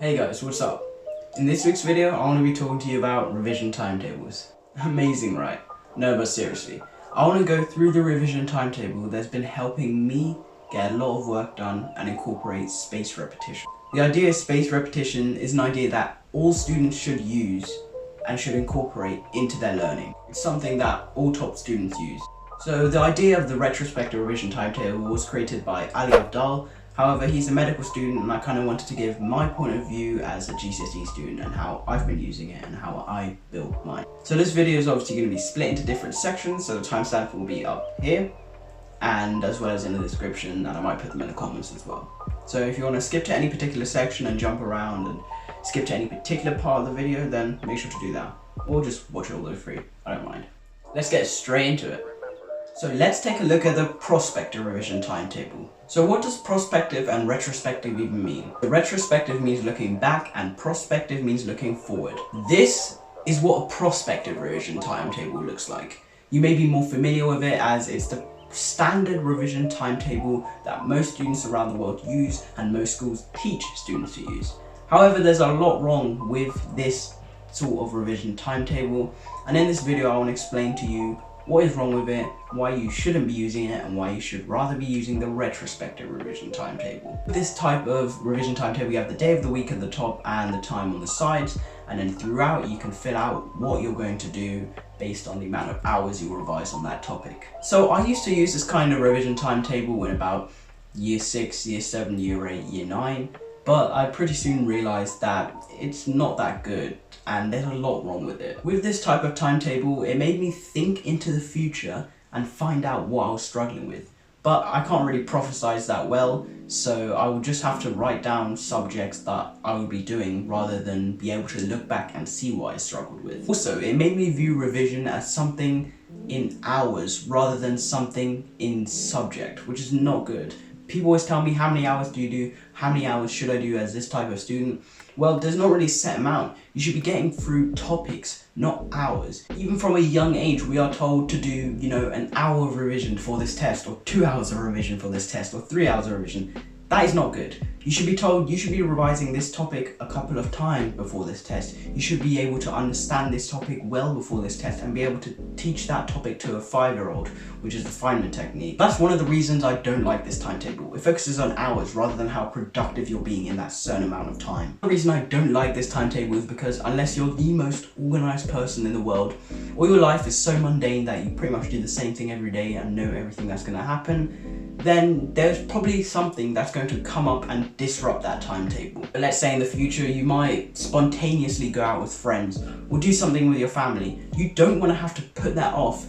Hey guys, what's up? In this week's video, I want to be talking to you about revision timetables. Amazing, right? No, but seriously, I want to go through the revision timetable that's been helping me get a lot of work done and incorporate spaced repetition. The idea of spaced repetition is an idea that all students should use and should incorporate into their learning. It's something that all top students use. So the idea of the retrospective revision timetable was created by Ali Abdal. However, he's a medical student and I kind of wanted to give my point of view as a GCSE student and how I've been using it and how I built mine. So this video is obviously going to be split into different sections, so the timestamp will be up here and as well as in the description, and I might put them in the comments as well. So if you want to skip to any particular section and jump around and skip to any particular part of the video, then make sure to do that. Or just watch it all the way through, I don't mind. Let's get straight into it. So let's take a look at the prospective revision timetable. So what does prospective and retrospective even mean? The retrospective means looking back and prospective means looking forward. This is what a prospective revision timetable looks like. You may be more familiar with it as it's the standard revision timetable that most students around the world use and most schools teach students to use. However, there's a lot wrong with this sort of revision timetable, and in this video I want to explain to you what is wrong with it, why you shouldn't be using it, and why you should rather be using the retrospective revision timetable. With this type of revision timetable, you have the day of the week at the top and the time on the sides, and then throughout you can fill out what you're going to do based on the amount of hours you revise on that topic. So I used to use this kind of revision timetable in about year 6, year 7, year 8, year 9, but I pretty soon realized that it's not that good and there's a lot wrong with it. With this type of timetable, it made me think into the future and find out what I was struggling with. But I can't really prophesize that well, so I will just have to write down subjects that I would be doing rather than be able to look back and see what I struggled with. Also, it made me view revision as something in hours rather than something in subject, which is not good. People always tell me, how many hours do you do? How many hours should I do as this type of student? Well, there's not really a set amount. You should be getting through topics, not hours. Even from a young age, we are told to do, an hour of revision for this test, or 2 hours of revision for this test, or 3 hours of revision. That is not good. You should be told you should be revising this topic a couple of times before this test. You should be able to understand this topic well before this test and be able to teach that topic to a 5-year-old, which is the Feynman technique. That's one of the reasons I don't like this timetable. It focuses on hours rather than how productive you're being in that certain amount of time. The reason I don't like this timetable is because unless you're the most organized person in the world, or your life is so mundane that you pretty much do the same thing every day and know everything that's going to happen, then there's probably something that's going to come up and disrupt that timetable. But let's say in the future you might spontaneously go out with friends or do something with your family. You don't want to have to put that off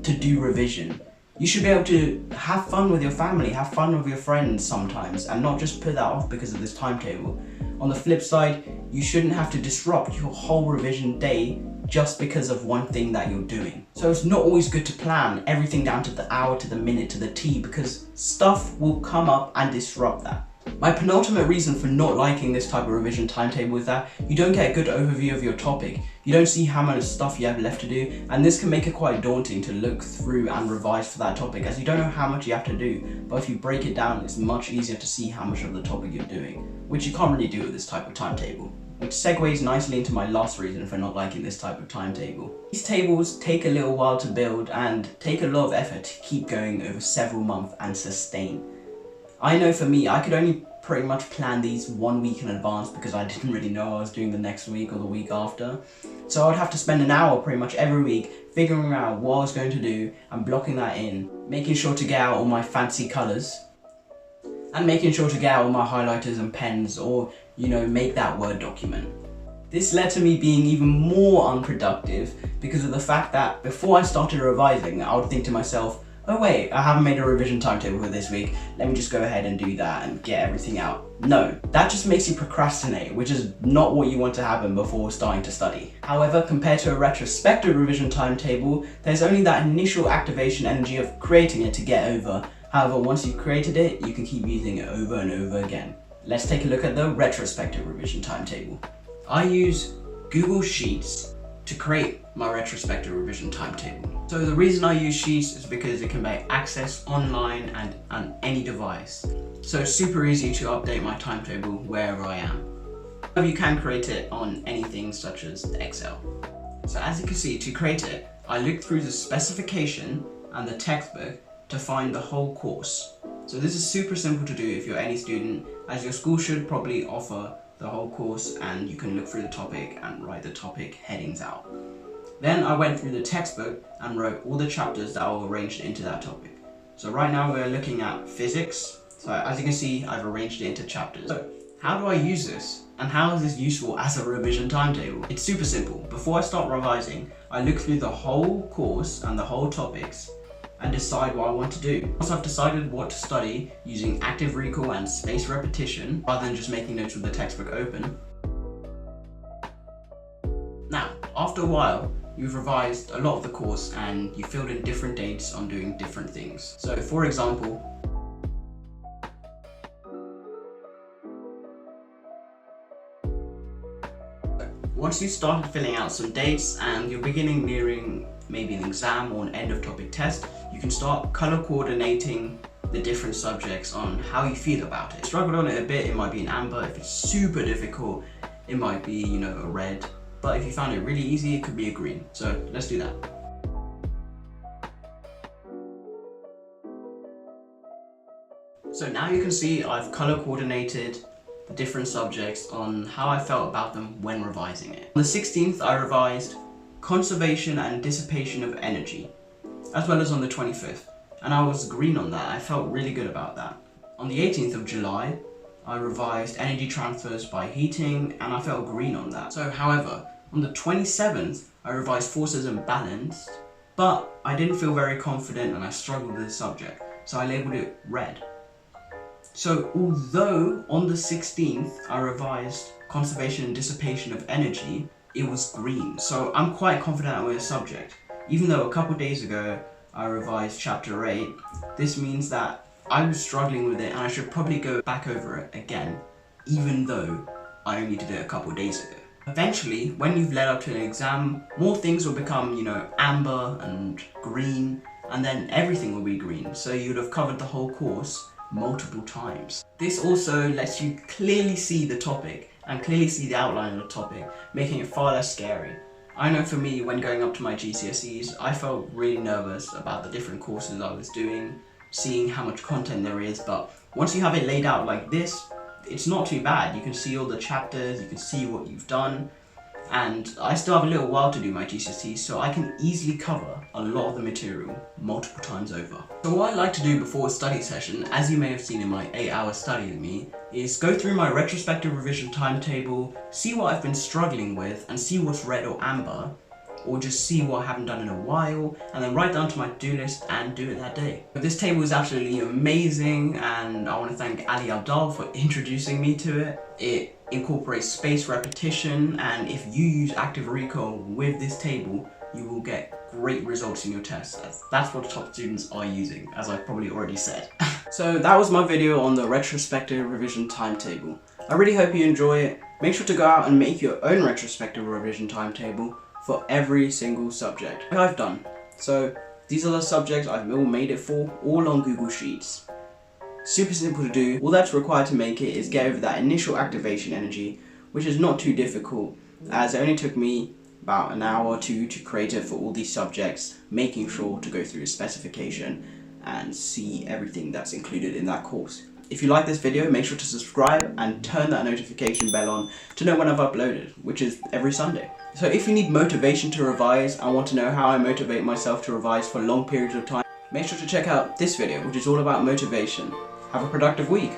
to do revision. You should be able to have fun with your family, have fun with your friends sometimes, and not just put that off because of this timetable. On the flip side, you shouldn't have to disrupt your whole revision day just because of one thing that you're doing. So it's not always good to plan everything down to the hour, to the minute, to the T, because stuff will come up and disrupt that. My penultimate reason for not liking this type of revision timetable is that you don't get a good overview of your topic. You don't see how much stuff you have left to do, and this can make it quite daunting to look through and revise for that topic, as you don't know how much you have to do. But if you break it down, it's much easier to see how much of the topic you're doing, which you can't really do with this type of timetable. Which segues nicely into my last reason for not liking this type of timetable. These tables take a little while to build and take a lot of effort to keep going over several months and sustain. I know for me, I could only pretty much plan these 1 week in advance because I didn't really know I was doing the next week or the week after. So I would have to spend an hour pretty much every week figuring out what I was going to do and blocking that in, making sure to get out all my fancy colours, and making sure to get out all my highlighters and pens, or make that Word document. This led to me being even more unproductive because of the fact that before I started revising, I would think to myself, oh wait, I haven't made a revision timetable for this week, let me just go ahead and do that and get everything out. No, that just makes you procrastinate, which is not what you want to happen before starting to study. However, compared to a retrospective revision timetable, there's only that initial activation energy of creating it to get over. However, once you've created it, you can keep using it over and over again. Let's take a look at the retrospective revision timetable. I use Google Sheets to create my retrospective revision timetable. So the reason I use Sheets is because it can be accessed online and on any device. So it's super easy to update my timetable wherever I am. You can create it on anything such as Excel. So as you can see, to create it, I looked through the specification and the textbook to find the whole course. So this is super simple to do if you're any student, as your school should probably offer the whole course, and you can look through the topic and write the topic headings out. Then I went through the textbook and wrote all the chapters that are arranged into that topic. So right now we're looking at physics. So as you can see, I've arranged it into chapters. So how do I use this? And how is this useful as a revision timetable? It's super simple. Before I start revising, I look through the whole course and the whole topics and decide what I want to do. Once I've decided what to study using active recall and spaced repetition, rather than just making notes with the textbook open. Now, after a while, you've revised a lot of the course and you filled in different dates on doing different things. So for example, once you started filling out some dates and you're nearing maybe an exam or an end of topic test, you can start color coordinating the different subjects on how you feel about it. If you struggled on it a bit, it might be an amber. If it's super difficult, it might be, a red. But if you found it really easy, it could be a green. So let's do that. So now you can see I've color coordinated the different subjects on how I felt about them when revising it. On the 16th, I revised conservation and dissipation of energy, as well as on the 25th, and I was green on that. I felt really good about that. On the 18th of July, I revised energy transfers by heating, and I felt green on that. So however, on the 27th, I revised forces and balance, but I didn't feel very confident and I struggled with the subject, so I labeled it red. So although on the 16th I revised conservation and dissipation of energy, it was green. So I'm quite confident with the subject. Even though a couple days ago I revised chapter 8, this means that I was struggling with it and I should probably go back over it again, even though I only did it a couple days ago. Eventually, when you've led up to an exam, more things will become, amber and green, and then everything will be green. So you'd have covered the whole course multiple times. This also lets you clearly see the topic and clearly see the outline of the topic, making it far less scary. I know for me, when going up to my GCSEs, I felt really nervous about the different courses I was doing, seeing how much content there is, but once you have it laid out like this, it's not too bad. You can see all the chapters, you can see what you've done, and I still have a little while to do my GCSEs, so I can easily cover a lot of the material multiple times over. So what I like to do before a study session, as you may have seen in my 8-hour study with me, is go through my retrospective revision timetable, see what I've been struggling with, and see what's red or amber, or just see what I haven't done in a while, and then write down to my to-do list and do it that day. But this table is absolutely amazing, and I want to thank Ali Abdal for introducing me to it. It incorporates spaced repetition, and if you use active recall with this table, you will get great results in your tests. That's what top students are using, as I've probably already said. So that was my video on the retrospective revision timetable. I really hope you enjoy it. Make sure to go out and make your own retrospective revision timetable for every single subject, like I've done. So these are the subjects I've all made it for, all on Google Sheets. Super simple to do. All that's required to make it is get over that initial activation energy, which is not too difficult, as it only took me about an hour or two to create it for all these subjects, making sure to go through the specification and see everything that's included in that course. If you like this video, make sure to subscribe and turn that notification bell on to know when I've uploaded, which is every Sunday. So if you need motivation to revise and want to know how I motivate myself to revise for long periods of time, make sure to check out this video, which is all about motivation. Have a productive week.